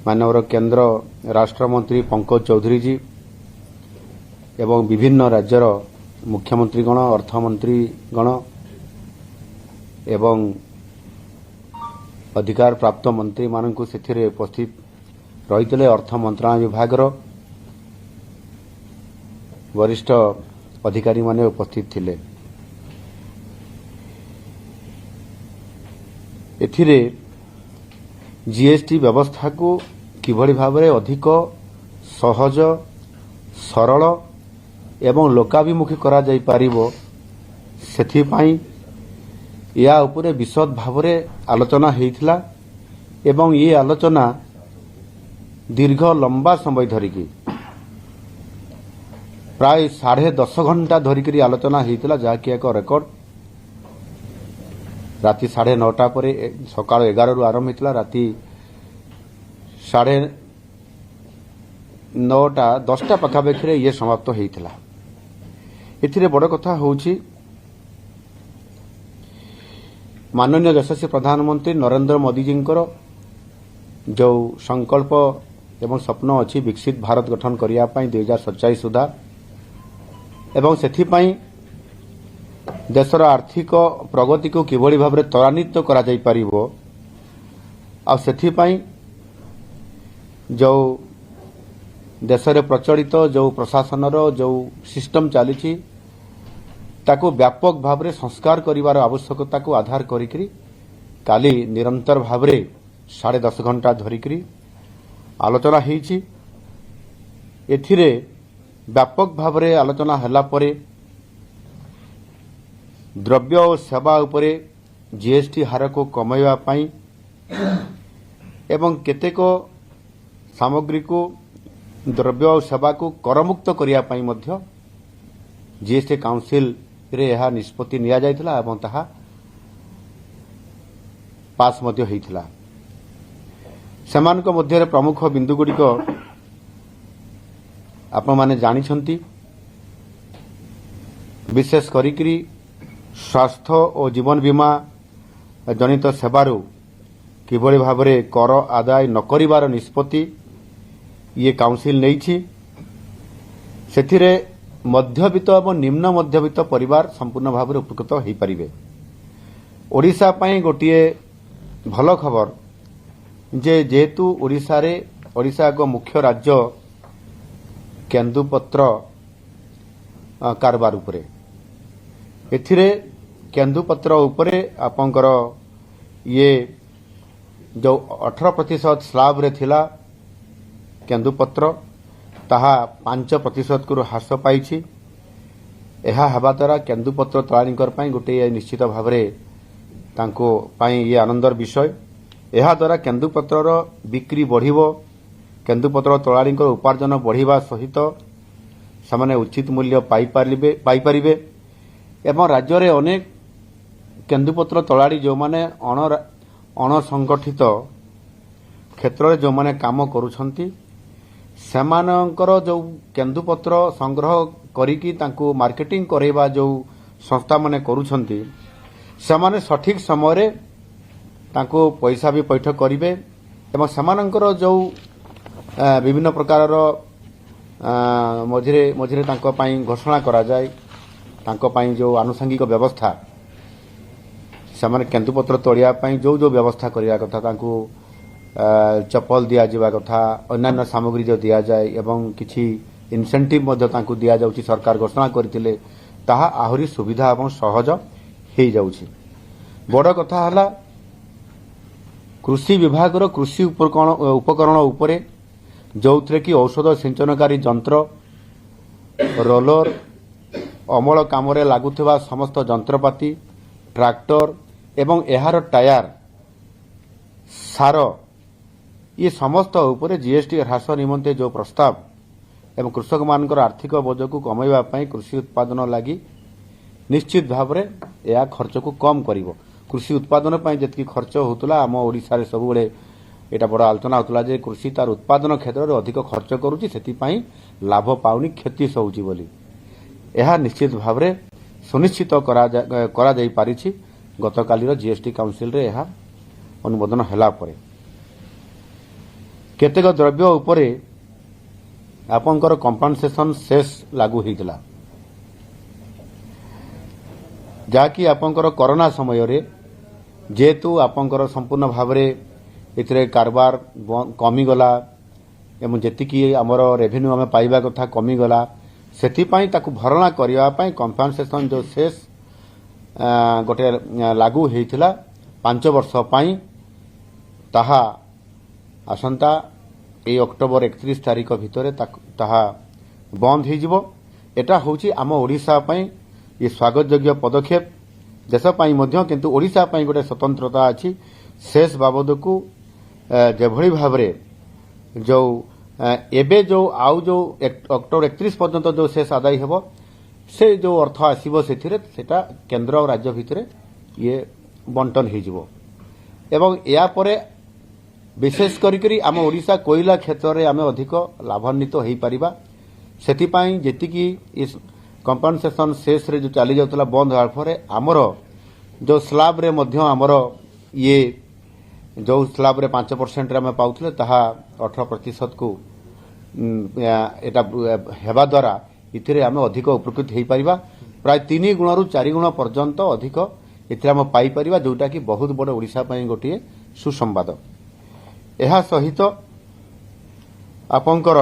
माननीय केंद्र राष्ट्रमंत्री पंकज चौधरी जी एवं विभिन्न राज्यर मुख्यमंत्रीगण अर्थमंत्रीगण एवं अधिकार प्राप्त मंत्री मानक से उपस्थित रही अर्थ मंत्रालय विभाग वरिष्ठ अधिकारी माने उपस्थित थिले। एथिरे जीएसटी व्यवस्था को किभली भाव में अधिक सहज सरल एवं लोकाभिमुखी करा जाई पारिबो सेथिपाई या उपरे विशद भाव में आलोचना हेइथिला एवं ये आलोचना दीर्घ लंबा समय धरिकी प्राय 10.5 घंटा धरिकी आलोचना हेइथिला जाकी एक रेकर्ड राति 9:30 पर सकाळ 11 रु आरंभ होता राति 9:10 पाखापाखि ये समाप्त होता। एथिरे बड़ कथा होउछि माननीय यशस्वी प्रधानमंत्री नरेंद्र मोदी जी जो संकल्प एवं स्वप्न अच्छी विकसित भारत गठन करिया पई 2047 सुधा एवं सेथिपाई देशर आर्थिक प्रगति को किभली भाव में त्वरान्वित करा जाई परिबो आ सेथिपाई जो देशरे प्रचलित जो प्रशासन जो सिस्टम चली ताको व्यापक भाव में संस्कार करिवार आवश्यकता को आधार करिकरी काली निरंतर भाव में 10.5 घंटा धरिकरी आलोचना हेइछि। एथिरे व्यापक भाव में आलोचना हला परे द्रव्य और सेवा उपरे जीएसटी हार को कमाइबा पई एवं केतेक सामग्री को द्रव्य और सेवा को करमुक्त करिया पई मध्य जीएसटी काउंसिल रे यह निष्पत्ति निया जायथिला एवं ताहा पास मध्य हेइथिला। सेमानक मध्य प्रमुख बिंदु गुड़िक आपण माने जानिछंती विशेष करिकरी स्वास्थ्य और जीवन बीमा जनित सेवारू किभली भाव में कर आदाय न करिवार निष्पत्ति ये काउंसिल नैछि। सेथिरे मध्यवित्त और निम्न मध्यवित्त परिवार संपूर्ण भाव में उपकृत हो पारिबे। ओडिशा पई गोटिए भल खबर जे जेहेतु ओडिशा एक मुख्य राज्य केन्दुपत्र कारबार उपरे एथिरे केन्दुपत्र उपरे आपंकर ये जो 18% स्लाब रे थिला केन्दुपत्र ताहा 5% को ह्रास पाई। यह हवा द्वारा केन्दुपत्र तोलाणीकर पई गोटे निश्चित भाव में तांको पई ये आनंदर विषय। यह द्वारा केन्दुपत्रर बिक्री बढ़िबो केन्दुपत्र तोलाणीकर उपार्जन बढ़िबा सहित सामान्य उचित मूल्य पाई पारिबे एवं राज्य रे अनेक केन्दुपत्र तोलाड़ी जो माने अणसंगठित क्षेत्र में जो माने काम करुछंती सेमानकर जो केन्दुपत्र संग्रह करिकी तांको मार्केटिंग करेबा जो संस्था माने करुछंती सेमाने सठिक समय रे तांको पैसा भी पैठ करिवे एवं सेमानकर जो विभिन्न प्रकार मझिरे मझिरे तांको पई घोषणा करा जाय तांको पई जो आनुषंगिक व्यवस्था सेमाने केन्दुपत्र तोड़िया पई जो जो व्यवस्था करिया कथा तांको चप्पल दिया जावा कथा अन्य सामग्री जो दिया जाए एवं किछि इनसेंटिव मध्य तांको दिया जाउछि सरकार घोषणा करथिले ताहा आहुरी सुविधा एवं सहज हे जाउछि। बड़ कथा हला कृषि विभाग रो कृषि उपकरण उपरे जोथरे कि औषध सिंचनकारी यंत्र रोलर अमल काम लागुवा समस्त जंत्रपाति ट्रैक्टर एवं एहार टायर सार ये समस्त उपरे जीएसटी ह्रास निमंते जो प्रस्ताव एवं कृषक मानकर आर्थिक बोझ को कमाइबा पई कृषि उत्पादन लगी निश्चित भाव में यह खर्च को कम करिवो। कृषि उत्पादन पई जति खर्च होतला आम ओडिसा रे सब बेले एटा बड़ आलोचना होतला जे कृषि तार उत्पादन क्षेत्र में अधिक खर्च करूची सेति पई लाभ पाउनी क्षति सौची बोली यह निश्चित भाव में सुनिश्चित करा जाई पारिछि। गतकालीर जीएसटी काउंसिल रे यह अनुमोदन हला परे केतेक द्रव्य उपरे आपंकर कंपनसेशन सेस लागू होता जहाँकि आपंकर कोरोना समय रे जेहेतु आपंकर संपूर्ण भाव में कारबार कमीगला एवं जी आमर रेवेन्यू आम पाइबा कथा कमीगला से भरणा करने कंपनसेशन जो सेस गोटे लागू होता 5 वर्ष ताहा आसंता ए अक्टोबर 31 तारीख भितर ताहा बंद हो एटा होची आम ओडिशा पई ये स्वागत योग्य पदक्षेप देशपाई मध्य किंतु ओडिशा पई गोटे स्वतंत्रता अच्छी शेष बाबद को जेभली भाव जो एबे जो आउ जो अक्टोबर 31 पर्यंत जो शेष आदाय हेबो से जो अर्थ आसीबो सेटा केंद्र और राज्य भितर ये बंटन हो जिवो एवं या परे विशेष करी आम ओडिशा कोयला क्षेत्र में आम अधिक लाभान्वित हो पारिबा सेतिपाई जेतिकी इस कंपनसेशन शेष रे जो चली जाउतला बंद होवा फरे आमर जो स्लाब रे मध्य आमर ये जो स्लाब रे 5% रे आम पाउथले ताहा 18% को एटा हेबा द्वारा इथिरे आम अधिक उपकृत हो पारिबा प्राय 3 गुण रु 4 गुण पर्यंत अधिक इथिरे आम पाई पारिबा जोटा कि बहुत बड़ ओडिशा पई गोटिए सुसंवाद एहा सहित आपंकर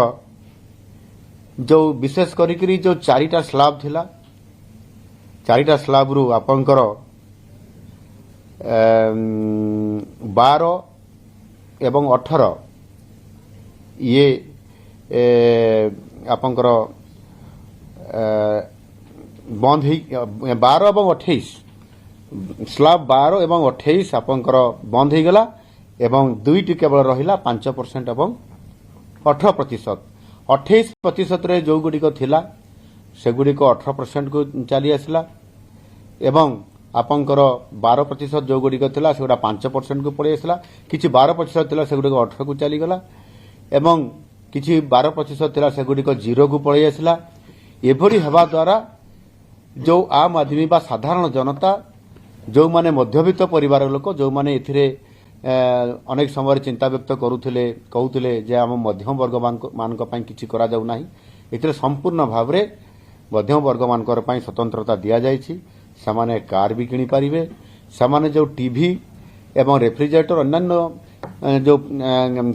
जो विशेष करी जो 4टा स्लाब थिला 4टा स्लाब रु आपंकर 12 एवं 18 ये आपंकर बंद 12 एवं 28 स्लाब 12 एवं 28 आपंकर बंद हो गला एवं 2टी केवल रहिला 5% एवं 18% 28% रे जो गुडिक थिला से गुडिक 18% को चली आसला एवं आपंकर 12% जो गुडिक थिला से 5% को पड़े आसला किछि 12% थिला से गुडिक 18 को चली गला एवं किछि 12% थिला से गुडिक 0 को पड़े आसला एभरी हेबा द्वारा जो आम आदमी बा साधारण जनता जो माने मध्यवित्त परिवार लोक जो माने एथिरे अनेक समय चिंता व्यक्त करुथिले कहूथिले जे आम मध्यम वर्ग मानक पई किछि करा जाउ नाही एथिरे संपूर्ण भाव रे मध्यम वर्ग मानकर पई स्वतंत्रता दिया जायछि सामाने कार भी किनि पारिबे सामाने जो टीवी एवं रेफ्रिजरेटर अन्य जो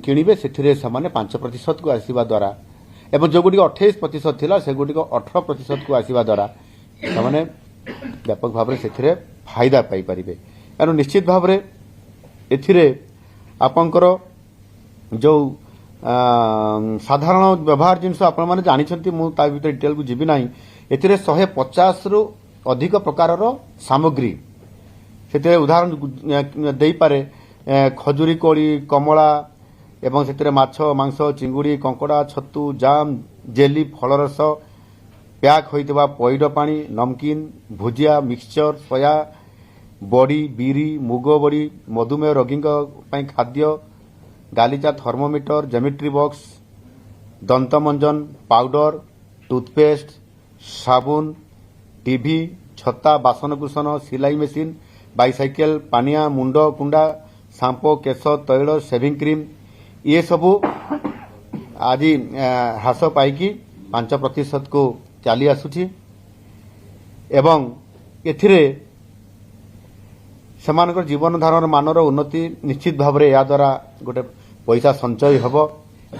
किनिबे सेथिरे सामाने 5% को आसीबा द्वारा एवं जो गुडी 28% थिला से गुडी 18% को आसीबा द्वारा सामाने व्यापक भाव रे सेथिरे फायदा पाई पारिबे एनु निश्चित भाव रे एथिरे आपंकर जो साधारण व्यवहार जिनस आपण माने जानि छंती मु ता भीतर डिटेल को जिबि नाही एथिरे 150 रु अधिक प्रकार रो सामग्री सेते उदाहरण देई पारे खजुरी कोड़ी कमला एवं सेते माछ मांस चिंगुड़ी कंकड़ा छतु जाम जेली फलरस पैक होइतबा पइड पानी नमकीन भुजिया मिक्सचर सोया बड़ी बीरी मुग बड़ी मधुमेह रोगी खाद्य गालीचा थर्मोमीटर ज्योमेट्री बॉक्स दंतमंजन पाउडर टूथपेस्ट साबुन टीवी छत्ता बासनकुसन सिलाई मेसीन बाइसाइकेल पानिया मुंड कुंडा सांपो केश तैल सेविंग क्रीम ये सबू आज ह्रास पाई 5% को चली आसुची एवं एथिरे सेमानकर जीवन धारण मानर उन्नति निश्चित भाव में या द्वारा गोटे पैसा संचय हब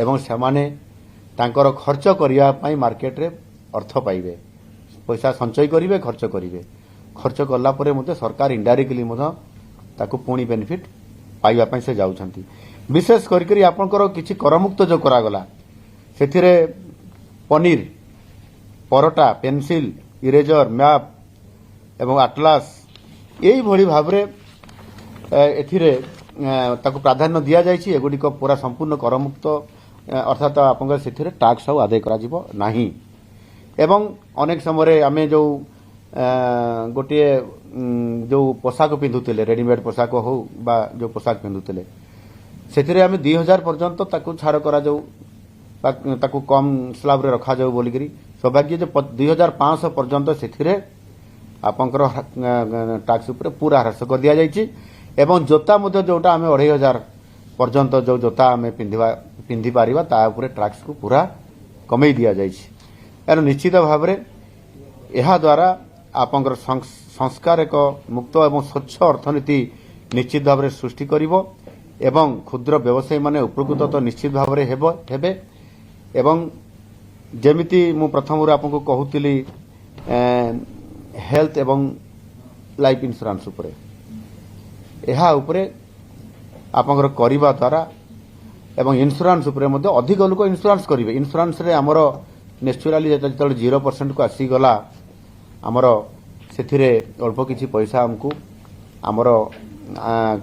एवं सेमाने तांकर खर्च करने मार्केट रे अर्थ पाइबे पैसा संचय करिवे खर्च कला परे मते सरकार इनडायरेक्टली ताकू पुणी बेनिफिट पाइबा से जाउछंती विशेष करी आपनकर किछि करमुक्त जो करागला सेथिरे paneer parotta pencil eraser map एवं आटलास यही भली भाव एथिरे ताकू प्राधान्य दिया जायछि एगुडिक पूरा संपूर्ण करमुक्त अर्थात आपनकर सेथिरे टैक्स आउ आदाय करा जिवो नाही एवं अनेक समय आमे जो गोटे जो पोशाक पिंधुतिले रेडीमेड पोशाक हो बा जो पोशाक पिंधुतिले सेथिरे आमे 2000 पर्यंत ताकू छाड़ करा जाऊ ताकू कम स्लाब रे रखा जाऊ बोलिकरी सौभाग्य जो 2500 पर्यंत सेथिरे आपंकर टैक्स ऊपर पूरा ह्रास कर दिया जायछि एवं जोता मध्य जोटा आमे 2500 पर्यंत जो जोता आमे पिंधिबा पिंधि पारिबा ता उपरे टैक्स को पूरा कमई दिया जाइछि। एनु निश्चित भाव में यह द्वारा आपंकर संस्कार एक मुक्त एवं स्वच्छ अर्थनीति निश्चित भाव में सृष्टि करिवो एवं क्षुद्र व्यवसायी माने उपकृत तो निश्चित भाव में हेबे एवं जेमिति मु प्रथम आपको कहूतिली हेल्थ एवं लाइफ इंश्योरेंस उपरे यह उपरे आपंकर करिबा द्वारा एवं इंश्योरेंस उपरे मध्ये अधिक लोक इंश्योरेंस करिवे। इंश्योरेंस रे हमर नेचुराली जेतले 0% को आसी गला हमर सेथिरे अल्प किछि पैसा हमकु हमर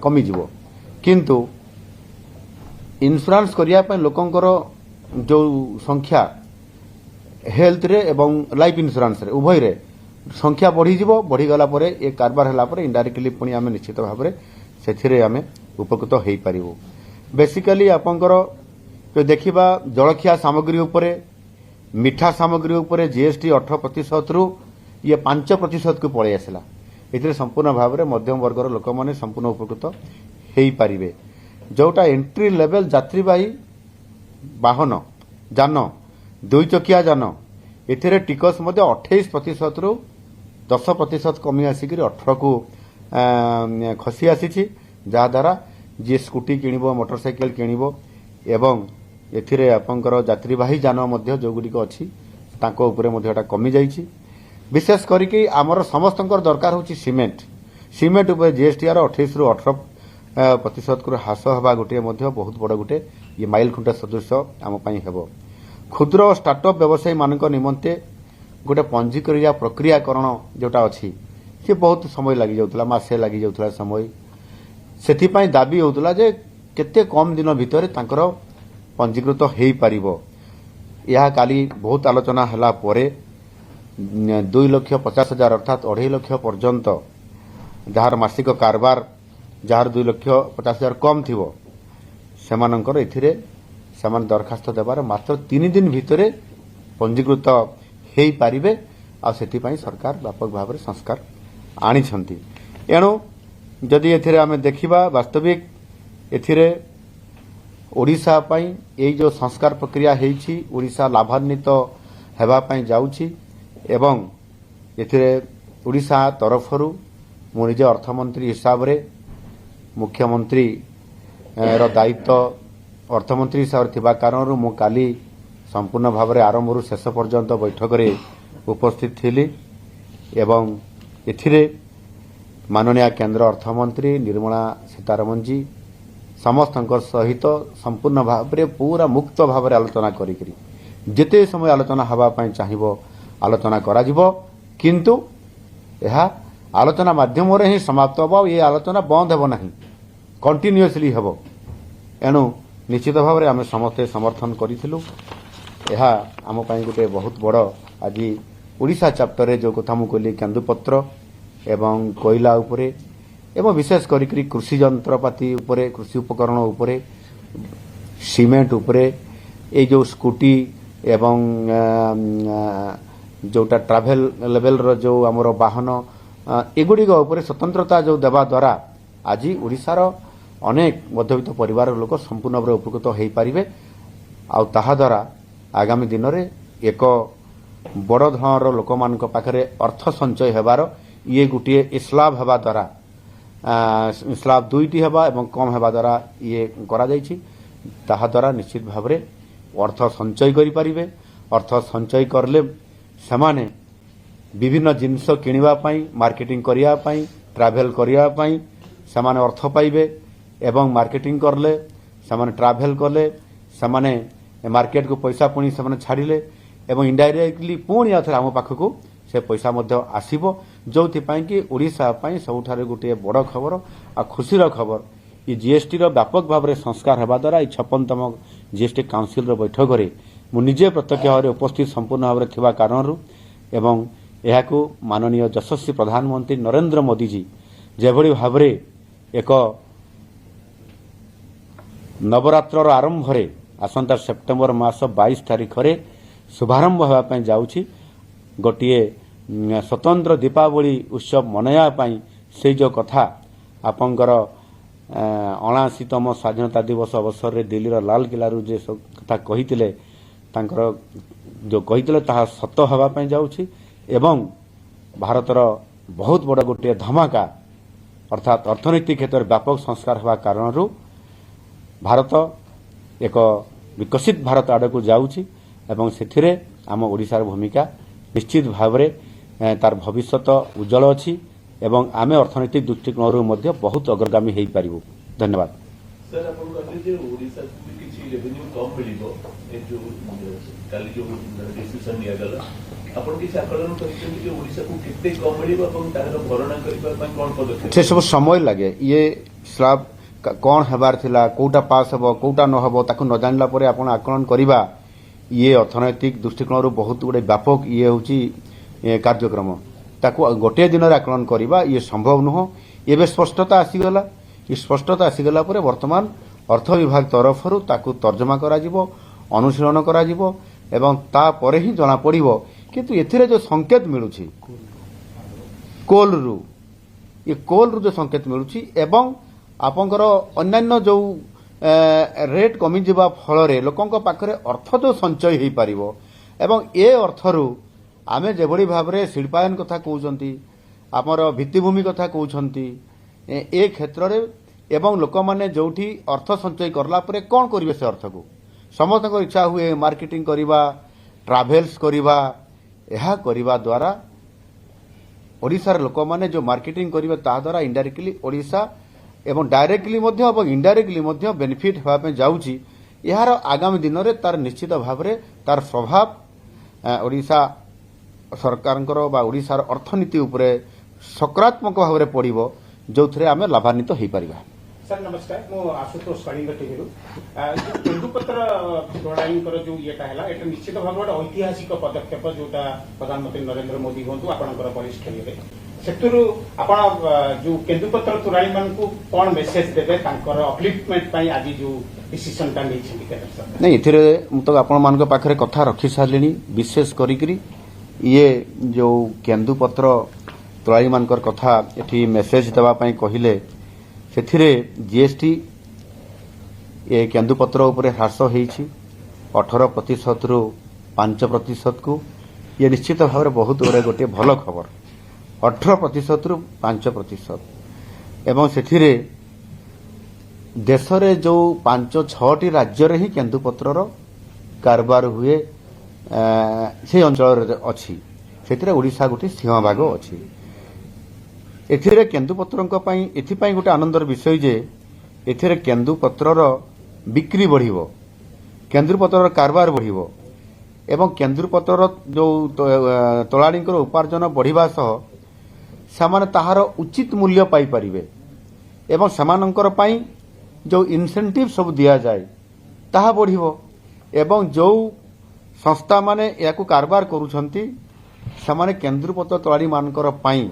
कमी जीवो किंतु इंश्योरेंस करिया पय लोकंकर जो संख्या हेल्थ रे एवं लाइफ इंश्योरेंस रे उभय रे संख्या बढ़ी जीवो बढ़ी गला परे ए कारबार हला परे इनडायरेक्टली पुनी आमे निश्चित भाव रे सेथिरे आमे उपकृत हेई परिबो। बेसिकली आपंकर जो देखिबा जलखिया सामग्री उपरे मिठा सामग्री उपरे जीएसटी 18% रु ये 5% को पळे आसला। एथिरे संपूर्ण भाव में मध्यम वर्गर लोक माने संपूर्ण उपकृत हेई परिबे। जोटा एंट्री लेवल यात्रीवाही वाहन जान दुई चकिया जान एथिरे टिकस मध्ये 28% रु 10% कमी आसिक 18 को खसी आसी जहा द्वारा जी स्कूटी किणिबो मोटरसाइकेल किणिबो एवं एथिरे आपंकर यात्रीवाही जान मध्ये जो गुडी को अछि ताको उपरे मध्ये एटा कमी जाईछि। विशेष करिकि आमर समस्तंकर दरकार होछि सीमेंट उपर जीएसटी 28 रु 18% को ह्रास हवा गोटे मध्ये बहुत बड़ गोटे ये माइल खुंटा सदृश आम पई हेबो। क्षुद्र स्टार्टअप व्यवसायी मानक निमंते गोटे पंजीकरण प्रक्रियाकरण जोटा अछि से बहुत समय लागि जाउतला मासे लागि जाउतला समय सेथिपाई दाबी होउतला जे केते कम दिन भितर तांकर पंजीकृत हेई पारिबो। यह काली बहुत आलोचना हला परे 2,50,000 अर्थात 2.5 लाख पर्यंत जार मासिक कारबार जार 2,50,000 कम थिबो सेमानंकर एथिरे समान दरखास्त देबार मात्र 3 दिन भितरे पंजीकृत हेई पारिबे आ सेथिपाई सरकार व्यापक भाव में संस्कार आनी छंती। एणु जदि एथिरे आमे देखिबा वास्तविक एथिरे ओडिशा पई एई जो संस्कार प्रक्रिया हेइछि ओडिशा लाभान्वित हेबा पई जाउछि एवं एथिरे ओडिशा तरफरु मो निज अर्थमंत्री हिसाब रे मुख्यमंत्री रो दायित्व अर्थमंत्री हिसाब रे थिबा कारणरु मो काली संपूर्ण भाव में आरंभरू शेष पर्यंत बैठक रे उपस्थित थिली एवं एथिरे माननीय केंद्र अर्थमंत्री निर्मला सीतारमण जी समस्त सहित संपूर्ण भाव में पूरा मुक्त भाव में आलोचना करी जेते समय आलोचना हवा पाई चाहिबो आलोचना करा जिवो किंतु यह आलोचना माध्यम रे ही समाप्त हो ये आलोचना बंद हेबो नहीं कंटिन्यूअसली हेबो। एणु निश्चित भाव में आम समस्ते समर्थन करिथिलु। यह आम पाई गोटे बहुत बड़ आज ओडिशा चैप्टर जो कथा मु कहली केंदुपत्र एवं कोयला उपरे एवं विशेष करी कृषि यंत्रपाती उपरे कृषि उपकरण उपरे सीमेंट उपरे ए जो स्कूटी एवं जोटा ट्रैवल लेवल रो जो आमर वाहन एगुड़िक उपरे स्वतंत्रता जो देवा द्वारा आज ओडिशार अनेक मध्यवित्त परिवार लोक संपूर्ण भाव उपकृत हो पारिबे आ ताहा द्वारा आगामी दिन में एक बड़ धरणर लोक मान पाखरे अर्थ संचय हेबार ये गोटे स्लाब हेबा द्वारा स्लाब 2टी हेबा एवं कम हेबा द्वारा ये करा जायछि ताहा द्वारा निश्चित भाव में अर्थ संचय करि परिबे। अर्थ संचय करले समाने विभिन्न जिनिस किनिबा पई मार्केटिंग करिया पई ट्रैवल करिया पई समाने अर्थ पाइबे एवं मार्केटिंग करले समाने ट्रैवल करले समाने मार्केट को पैसा पुणी से छाड़िले एवं इनडायरेक्टली पुणी आउ आम पाखक से पैसा आसब जो कि ओडिशा सबुठारे गोटे बड़ खबर आ खुशीर खबर ये जीएसटी व्यापक भाव में संस्कार होगा द्वारा 56तम जीएसटी काउंसिल बैठक में मुझे प्रत्यक्ष भाव में उपस्थित संपूर्ण भाव में थिबा कारणरू एवं यह माननीय यशस्वी प्रधानमंत्री नरेंद्र मोदी जी जेभली भाव में एक नवरात्र आरंभ रे आसंता सेप्टेम्बर मास 22 तारिख रे शुभारंभ होगापी जाऊँगी गोटे स्वतंत्र दीपावली उत्सव मनया से जो कथा आपंकर ଅଣାଅଶୀତମ ସ୍ୱାଧୀନତା ଦିବସ ଅବସରରେ ଦିଲ୍ଲୀର ଲାଲକିଲ୍ଲାରୁ ଯେ କଥା କହିଥିଲେ ତାଙ୍କର ଯେଉଁ କହିଥିଲେ ତାହା ସତ ହେବା ପାଇଁ ଯାଉଛି ଏବଂ ଭାରତର ବହୁତ ବଡ଼ ଗୋଟିଏ ଧମାକା ଅର୍ଥାତ୍ ଅର୍ଥନୈତିକ କ୍ଷେତ୍ରରେ ବ୍ୟାପକ ସଂସ୍କାର ହେବା କାରଣରୁ ଭାରତ ଏକ ବିକଶିତ ଭାରତ ଆଡ଼କୁ ଯାଉଛି ଏବଂ ସେଥିରେ ଆମ ଓଡ଼ିଶାର ଭୂମିକା ନିଶ୍ଚିତ ଭାବରେ ତାର ଭବିଷ୍ୟତ ଉଜ୍ଜଳ ଅଛି ଏବଂ ଆମେ ଅର୍ଥନୈତିକ ଦୃଷ୍ଟିକୋଣରୁ ମଧ୍ୟ ବହୁତ ଅଗ୍ରଗାମୀ ହୋଇପାରିବୁ। ଧନ୍ୟବାଦ। सर आप कहते जे ओडिसा को भी किछि रेवेन्यू कम मिलिबो ए जो काली जो डिसीजन लिया गला आपण किछि आकलन करछन जे ओडिसा को कितने कम मिलिबो ଏବଂ ତାର ଭରଣା କରିବା ପାଇଁ कोन पदक्षेप से सब समय लगे ये स्लाब कौन हेबार थिला कोटा पास हेबो कोटा न हेबो ताकु न जानला परे आपण आकलन करिबा ये अर्थनैतिक दृष्टिकोणरू बहुत गुडे व्यापक ये होची कार्यक्रम ताकू गोटे दिन आकलन करिबा ये संभव नुह एबे स्पष्टता आसीगला ये स्पष्टता आसीगला परे वर्तमान अर्थ विभाग तरफरु ताकू तर्जमा करा जिवो अनुशीलन करा जिवो एवं ता परे ही जना पड़िबो किंतु एथिरे जो संकेत मिलुछि कोलरू ये कोलरू जो संकेत मिलुछि एवं आपंकर अन्यान्य जो रेट कमी जिबा फलरे लोकंक पाखरे अर्थ जो संचय हेई पारिबो एवं ए अर्थरू आमे जेभଳି भाबरे शिल्पायन कथा कहउचंती आमर भित्तिभूमि कथा कहउचंती ए क्षेत्र रे एवं लोक माने जोठी अर्थ संचय करला परे कोन करिवे से अर्थ को समस्त को इच्छा हुए मार्केटिंग करिबा ट्रैवल्स करिबा एहा करिबा द्वारा ओडिसा रे लोक माने जो मार्केटिंग करिवे ता द्वारा इनडायरेक्टली ओडिसा एवं डायरेक्टली मध्य और इनडायरेक्टली मध्य बेनिफिट होगा जाऊँगी यार आगामी दिन में तार निश्चित भाव में तार प्रभाव ओडिशा सरकार ओडिशार अर्थनीति उपरे सकारात्मक भाव में पड़ो जो थे आम लाभान्वित हो पार। सर नमस्कार मो आशुतोष कलिंग टीवी केन्दुपत्र प्रणालीकर जो येटा है एटा निश्चित भाव गोटे ऐतिहासिक पदक्षेप जोटा प्रधानमंत्री नरेंद्र मोदी हूँ आपंकर वरिष्ठ लिए सेतुरु आपण जो केन्दुपत्र तुराणी मान को कौन मेसेज देबे तांकर अपलिफ्टमेंट पई आज जो डिसीजन ता नै छै केंद्र सरकार नहीं इथिरे मु तो आपण मान पाखरे कथा रखी सारलिनी विशेष करी ये जो केन्दुपत्र तुराणी मानकर कथा एठी मेसेज देबा पई कहिले सेथिरे जीएसटी ये केन्दुपत्र उपरे ह्रास हेछि 18% रु 5% को ये निश्चित भाव में बहुत बड़े गोटे भल खबर 18% रु 5% एवं सेथिरे देश रे जो 5-6टी राज्य रे ही केन्दुपत्रर कारबार हुए से अंचल अच्छी से ओडिशा गोटे सिंहभाग अच्छी एथिरे केन्दुपत्रंक पई एथिपाई गोटे आनंदर विषय जे एथिरे केन्दुपत्रर बिक्री बढ़िबो केन्दुपत्रर कारबार बढ़िबो एवं केन्दुपत्रर जो तोलाड़ींकर उपार्जन बढ़िबा सह सेमाने ताहार उचित मूल्य पाई परिबे एवं सेमानंकर पाई जो इनसेंटिव सब दिया जाए ताहा बढ़िबो एवं जो संस्था माने याकू कारबार करूछंती सेमाने केन्दुपत्र तोलाड़ी मानकर पाई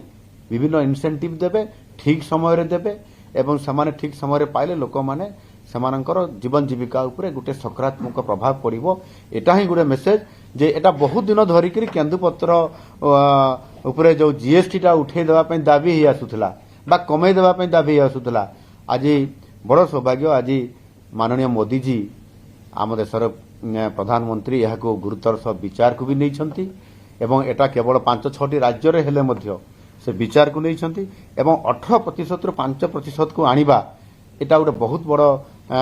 विभिन्न इनसेंटिव देबे ठीक समय रे देबे एवं सेमाने ठीक समय रे पाइले लोक माने सेमानंकर जीवन जीविका उपरे गुटे सकारात्मक प्रभाव पड़िबो एटा ही गुटे मेसेज जे एटा बहुत दिन धरिकरी केन्दुपत्र उपरे जो जीएसटी टा उठे देबा पई दाबी ही आसुथला बा कमे देबा पई दाबी ही आसुथला आज बड़ सौभाग्य आज माननीय मोदी जी आम देशर प्रधानमंत्री यहाको गुरुतर सह विचार को भी नैछंती एवं एटा केवल 5-6टी राज्य रे हेले मध्य से विचार को नैछंती एवं 18% रु 5% को आनिबा एटा गोटे बहुत बड़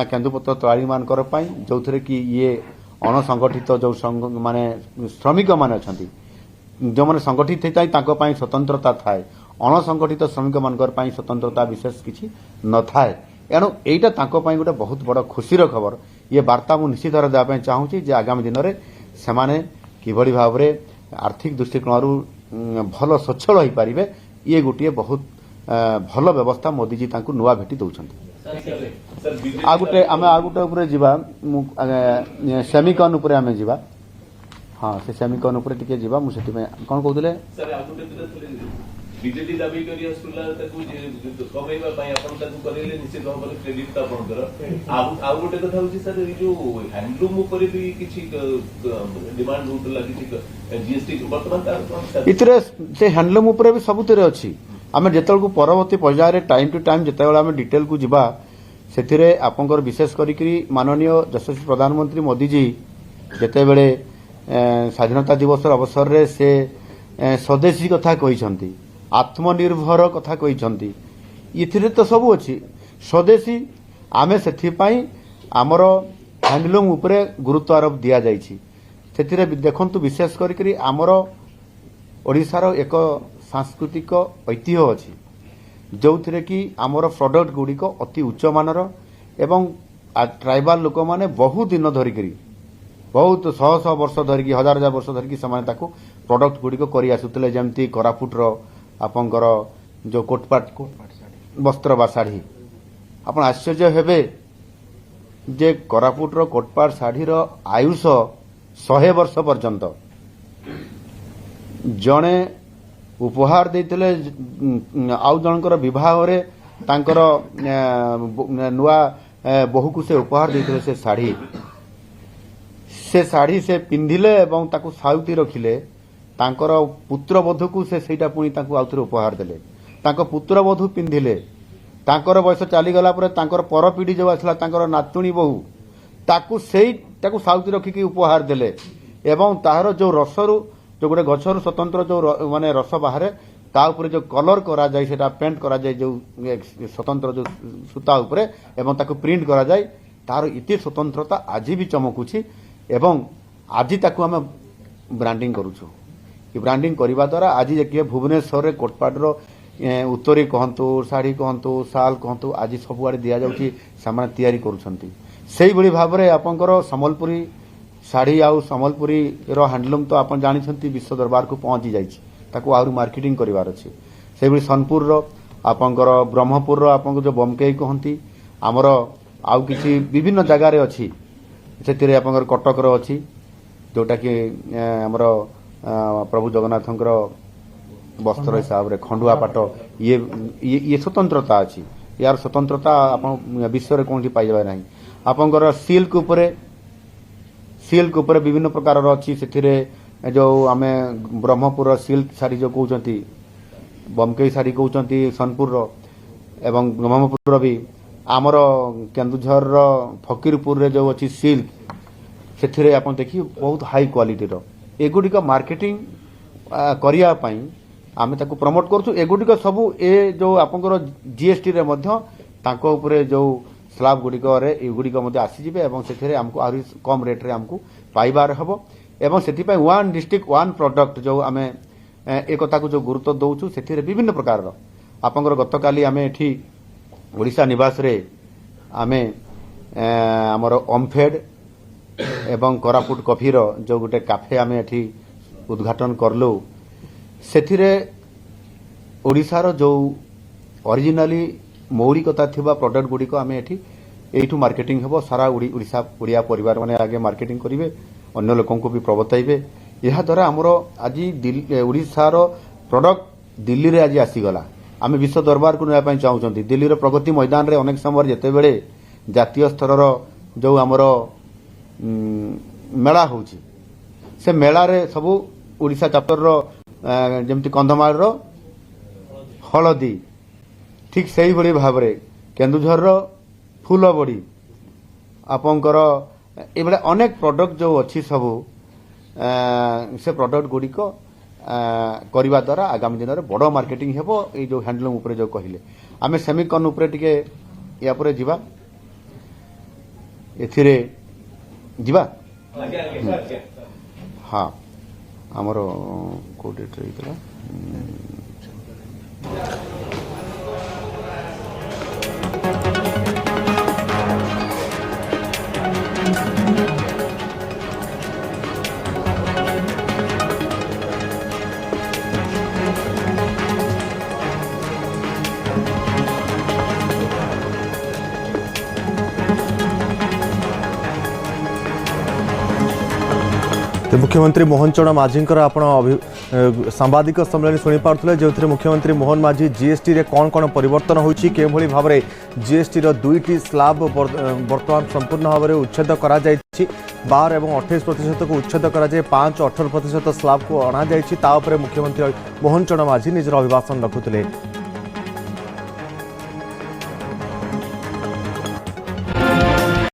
केन्दुपत्र तोलाड़ी मानकर पई जो थरे कि ये अणसंगठित जो माने श्रमिक माने अछंती जो माने संगठित हेताई तांको पई स्वतंत्रता थाए अणसंगठित श्रमिक मानकर पई स्वतंत्रता विशेष किछि न थाए एणु एटा तांको पई गोटे बहुत बड़ खुशीर खबर ये वार्ता मु निश्चित भाव देबा पई चाहूची जे आगामी दिन रे सेमाने किभଳି भावरे आर्थिक दृष्टिकोणरू भल सच्छल हो पारिबे ये गोटे बहुत भल व्यवस्था मोदी जी तांको नुआ भेटी दउछंती आ गोटे आमे आ गोटे ऊपर जीवा सेमिकन ऊपर आमे जीवा हाँ से सेमिकन ऊपर टिके जीवा मु सेति में कोन कहउतले सर आ गुटे बीजेडी दाबी करी असुला ताकू कमेबा पई आपण ताकू करेले निश्चित भाव में क्रेडिट ता आपण कर आ गुटे कथा होची सर ई जो हैंडलूम ऊपर भी किछि डिमांड होतला किछि जीएसटी वर्तमान तार इतरे से हैंडलूम ऊपर भी सबुतरे अछि आमे जेतल को परवर्ती पर्याय रे टाइम टू टाइम जेतेबेला आमे डिटेल को जीवा ସେଥିରେ ଆପଣଙ୍କର ବିଶେଷ କରିକି ମାନନୀୟ ଯଶସ୍ୱୀ ପ୍ରଧାନମନ୍ତ୍ରୀ ମୋଦିଜୀ ଯେତେବେଳେ ସ୍ୱାଧୀନତା ଦିବସର ଅବସରରେ ସେ ସ୍ୱଦେଶୀ କଥା କହିଛନ୍ତି, ଆତ୍ମନିର୍ଭର କଥା କହିଛନ୍ତି। ଏଥିରେ ତ ସବୁ ଅଛି ସ୍ୱଦେଶୀ। ଆମେ ସେଥିପାଇଁ ଆମର ହ୍ୟାଣ୍ଡଲୁମ୍ ଉପରେ ଗୁରୁତ୍ୱ ଆରୋପ ଦିଆଯାଇଛି। ସେଥିରେ ଦେଖନ୍ତୁ ବିଶେଷ କରିକି ଆମର ଓଡ଼ିଶାର ଏକ ସାଂସ୍କୃତିକ ଐତିହ୍ୟ ଅଛି, ଯେଉଁଥିରେ କି ଆମର ପ୍ରଡକ୍ଟ ଗୁଡ଼ିକ ଅତି ଉଚ୍ଚମାନର ଏବଂ ଟ୍ରାଇବାଲ ଲୋକମାନେ ବହୁ ଦିନ ଧରିକିରି, ବହୁତ ଶହ ଶହ ବର୍ଷ ଧରିକି, ହଜାର ହଜାର ବର୍ଷ ଧରିକି ସେମାନେ ତାକୁ ପ୍ରଡକ୍ଟ ଗୁଡ଼ିକ କରି ଆସୁଥିଲେ। ଯେମିତି କୋରାପୁଟର ଆପଣଙ୍କର ଯେଉଁ କୋଟପାଟ ବସ୍ତ୍ର ବା ଶାଢ଼ୀ, ଆପଣ ଆଶ୍ଚର୍ଯ୍ୟ ହେବେ ଯେ କୋରାପୁଟର କୋଟପାଟ ଶାଢ଼ୀର ଆୟୁଷ 100 ବର୍ଷ ପର୍ଯ୍ୟନ୍ତ। ଜଣେ ଉପହାର ଦେଇଥିଲେ, ଆଉ ଜଣଙ୍କର ବିବାହରେ ତାଙ୍କର ନୂଆ ବୋହୂକୁ ସେ ଉପହାର ଦେଇଥିଲେ ସେ ଶାଢ଼ୀ ସେ ପିନ୍ଧିଲେ ଏବଂ ତାକୁ ସାଉତି ରଖିଲେ। ତାଙ୍କର ପୁତ୍ରବଧୂକୁ ସେ ସେଇଟା ପୁଣି ତାଙ୍କୁ ଆଉଥରେ ଉପହାର ଦେଲେ। ତାଙ୍କ ପୁତ୍ରବଧୂ ପିନ୍ଧିଲେ। ତାଙ୍କର ବୟସ ଚାଲିଗଲା ପରେ ତାଙ୍କର ପରପିଢ଼ି ଯେଉଁ ଆସିଲା, ତାଙ୍କର ନାତୁଣୀ ବୋହୂ, ତାକୁ ସାଉତି ରଖିକି ଉପହାର ଦେଲେ। ଏବଂ ତାହାର ଯେଉଁ ରସରୁ, ଯେଉଁ ଗୋଟେ ଗଛରୁ ସ୍ୱତନ୍ତ୍ର ଯେଉଁ ମାନେ ରସ ବାହାରେ, ତା ଉପରେ ଯେଉଁ କଲର କରାଯାଏ, ସେଟା ପେଣ୍ଟ କରାଯାଏ ଯେଉଁ ସ୍ୱତନ୍ତ୍ର ଯେଉଁ ସୂତା ଉପରେ, ଏବଂ ତାକୁ ପ୍ରିଣ୍ଟ କରାଯାଏ। ତାର ଏତେ ସ୍ୱତନ୍ତ୍ରତା ଆଜି ବି ଚମକୁଛି ଏବଂ ଆଜି ତାକୁ ଆମେ ବ୍ରାଣ୍ଡିଂ କରୁଛୁ। ଏ ବ୍ରାଣ୍ଡିଂ କରିବା ଦ୍ୱାରା ଆଜି କିଏ ଭୁବନେଶ୍ୱରରେ କୋଟପାଟର ଉତ୍ତରୀ କହନ୍ତୁ, ଶାଢ଼ୀ କହନ୍ତୁ, ଶାଲ କହନ୍ତୁ, ଆଜି ସବୁଆଡ଼େ ଦିଆଯାଉଛି, ସେମାନେ ତିଆରି କରୁଛନ୍ତି। ସେଇଭଳି ଭାବରେ ଆପଣଙ୍କର ସମ୍ବଲପୁରୀ ଶାଢ଼ୀ ଆଉ ସମ୍ବଲପୁରୀର ହ୍ୟାଣ୍ଡଲୁମ୍ ତ ଆପଣ ଜାଣିଛନ୍ତି ବିଶ୍ୱ ଦରବାରକୁ ପହଞ୍ଚି ଯାଇଛି। ତାକୁ ଆହୁରି ମାର୍କେଟିଂ କରିବାର ଅଛି। ସେଇଭଳି ସୋନପୁରର ଆପଣଙ୍କର ବ୍ରହ୍ମପୁରର ଆପଣଙ୍କ ଯେଉଁ ବମ୍କେଇ କହନ୍ତି, ଆମର ଆଉ କିଛି ବିଭିନ୍ନ ଜାଗାରେ ଅଛି। ସେଥିରେ ଆପଣଙ୍କର କଟକର ଅଛି, ଯେଉଁଟାକି ଆମର ପ୍ରଭୁ ଜଗନ୍ନାଥଙ୍କର ବସ୍ତ୍ର ହିସାବରେ ଖଣ୍ଡୁଆ ପାଟ, ଇଏ ସ୍ୱତନ୍ତ୍ରତା ଅଛି। ୟାର ସ୍ୱତନ୍ତ୍ରତା ଆପଣ ବିଶ୍ୱରେ କେଉଁଠି ପାଇଯାବେ ନାହିଁ। ଆପଣଙ୍କର ସିଲ୍କ ଉପରେ ବିଭିନ୍ନ ପ୍ରକାରର ଅଛି। ସେଥିରେ ଯେଉଁ ଆମେ ବ୍ରହ୍ମପୁରର ସିଲ୍କ ଶାଢ଼ୀ ଯେଉଁ କହୁଛନ୍ତି, ବମ୍କେଇ ଶାଢ଼ୀ କହୁଛନ୍ତି ସୋନପୁରର, ଏବଂ ବ୍ରହ୍ମପୁରର ବି ଆମର କେନ୍ଦୁଝରର ଫକୀରପୁରରେ ଯେଉଁ ଅଛି ସିଲ୍କ, ସେଥିରେ ଆପଣ ଦେଖିବେ ବହୁତ ହାଇ କ୍ୱାଲିଟିର। ଏଗୁଡ଼ିକ ମାର୍କେଟିଂ କରିବା ପାଇଁ ଆମେ ତାକୁ ପ୍ରମୋଟ କରୁଛୁ। ଏଗୁଡ଼ିକ ସବୁ ଯେଉଁ ଆପଣଙ୍କର ଜିଏସ୍ଟିରେ ମଧ୍ୟ ତାଙ୍କ ଉପରେ ଯେଉଁ ସ୍ଲାବ୍ ଗୁଡ଼ିକରେ ଏଗୁଡ଼ିକ ମଧ୍ୟ ଆସିଯିବେ ଏବଂ ସେଥିରେ ଆମକୁ ଆହୁରି କମ୍ ରେଟ୍ରେ ଆମକୁ ପାଇବାର ହେବ। ଏବଂ ସେଥିପାଇଁ ୱାନ୍ ଡିଷ୍ଟ୍ରିକ୍ଟ ୱାନ୍ ପ୍ରଡକ୍ଟ ଯେଉଁ ଆମେ ଏକଥାକୁ ଯେଉଁ ଗୁରୁତ୍ୱ ଦେଉଛୁ, ସେଥିରେ ବିଭିନ୍ନ ପ୍ରକାରର ଆପଣଙ୍କର ଗତକାଲି ଆମେ ଏଠି ଓଡ଼ିଶା ନିବାସରେ ଆମେ ଆମର ଓମଫେଡ୍ ଏବଂ କୋରାପୁଟ କଫିର ଯେଉଁ ଗୋଟେ କାଫେ ଆମେ ଏଠି ଉଦ୍ଘାଟନ କଲୁ। ସେଥିରେ ଓଡ଼ିଶାର ଯେଉଁ ଅରିଜିନାଲି ମୌଳିକତା ଥିବା ପ୍ରଡକ୍ଟ ଗୁଡ଼ିକ ଆମେ ଏଇଠୁ ମାର୍କେଟିଂ ହେବ। ସାରା ଓଡ଼ିଆ ପରିବାର ମାନେ ଆଗେ ମାର୍କେଟିଂ କରିବେ, ଅନ୍ୟ ଲୋକଙ୍କୁ ବି ପ୍ରବର୍ତ୍ତାଇବେ। ଏହାଦ୍ୱାରା ଆମର ଆଜି ଓଡ଼ିଶାର ପ୍ରଡକ୍ଟ ଦିଲ୍ଲୀରେ ଆଜି ଆସିଗଲା। ଆମେ ବିଶ୍ୱ ଦରବାରକୁ ନେବା ପାଇଁ ଚାହୁଁଛନ୍ତି। ଦିଲ୍ଲୀର ପ୍ରଗତି ମଇଦାନରେ ଅନେକ ସମୟରେ ଯେତେବେଳେ ଜାତୀୟ ସ୍ତରର ଯେଉଁ ଆମର ମେଳା ହେଉଛି, ସେ ମେଳାରେ ସବୁ ଓଡ଼ିଶା ଚାପ୍ଟରର ଯେମିତି କନ୍ଧମାଳର ହଳଦୀ, ଠିକ୍ ସେଇଭଳି ଭାବରେ କେନ୍ଦୁଝରର ଫୁଲବଡ଼ି, ଆପଣଙ୍କର ଏଭଳିଆ ଅନେକ ପ୍ରଡକ୍ଟ ଯେଉଁ ଅଛି ସବୁ, ସେ ପ୍ରଡକ୍ଟ ଗୁଡ଼ିକ କରିବା ଦ୍ୱାରା ଆଗାମୀ ଦିନରେ ବଡ଼ ମାର୍କେଟିଂ ହେବ। ଏଇ ଯେଉଁ ହ୍ୟାଣ୍ଡଲୁମ୍ ଉପରେ ଯେଉଁ କହିଲେ, ଆମେ ସେମିକନ୍ ଉପରେ ଟିକେ ୟା ପରେ ଯିବା। ଏଥିରେ ଯିବା। ହଁ, ଆମର କୋଉ ଡେଟ୍ରେ ହେଇଥିଲା? मुख्यमंत्री मोहन चरण माझींकर आपण सांबादिक सम्मेलन शुणी पार्थे, जो मुख्यमंत्री मोहन माझी जीएसटी रे कौन कौन परिवर्तन होची, के भली भाव में जीएसटी रो 2टी स्लाब वर्तमान संपूर्ण भाव में उच्छेद करा जायछि। 12 और 28% को उच्छेद करा जाय, 5 और 18% स्लाब को अणा जायछि। ता उपरे मुख्यमंत्री मोहन चरण माझी निजर अभिभाषण रखुथिले।